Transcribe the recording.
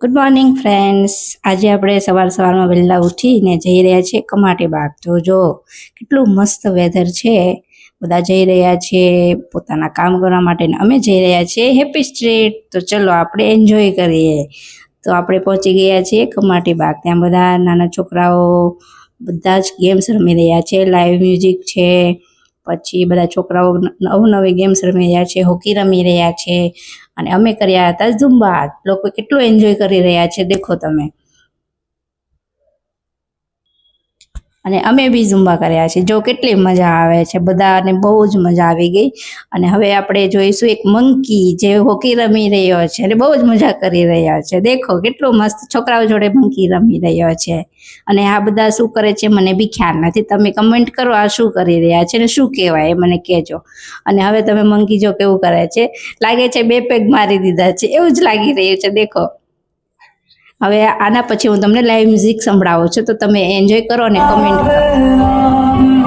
Good morning friends. આજે આપણે સવારમાં વહેલા ઉઠીને જઈ રહ્યા છીએ કમાટી બાગ. જો કેટલું મસ્ત વેધર છે. બધા જઈ રહ્યા છે પોતાના કામ કરવા માટે. અમે જઈ રહ્યા છીએ હેપી સ્ટ્રીટ. તો ચલો આપણે એન્જોય કરીએ. તો આપણે પહોંચી ગયા છીએ કમાટી બાગ. ત્યાં બધા નાના છોકરાઓ બધા જ ગેમ્સ રમી રહ્યા છે. લાઈવ મ્યુઝિક છે. પછી બધા છોકરાઓ નવી ગેમ્સ રમી રહ્યા છે, હોકી રમી રહ્યા છે. અને અમે કર્યા હતા ઝુંબા. લોકો કેટલું એન્જોય કરી રહ્યા છે દેખો તમે. અને અમે બી ઝુંબા કર્યા છે. જો કેટલી મજા આવે છે, બધાને બહુ જ મજા આવી ગઈ. અને હવે આપણે જોઈશું એક મંકી જે હોકી રમી રહ્યો છે અને બહુ જ મજા કરી રહ્યો છે. દેખો કેટલું મસ્ત છોકરાઓ જોડે મંકી રમી રહ્યો છે. અને આ બધા શું કરે છે મને બી ખ્યાલ નથી. તમે કમેન્ટ કરો આ શું કરી રહ્યા છે ને શું કહેવાય એ મને કહેજો. અને હવે તમે મંકી જો કેવું કરે છે, લાગે છે 2 પેગ મારી દીધા છે એવું જ લાગી રહ્યું છે. દેખો હવે આના પછી હું તમને લાઈવ મ્યુઝિક સંભળાવું છું, તો તમે એન્જોય કરો અને કમેન્ટ કરો.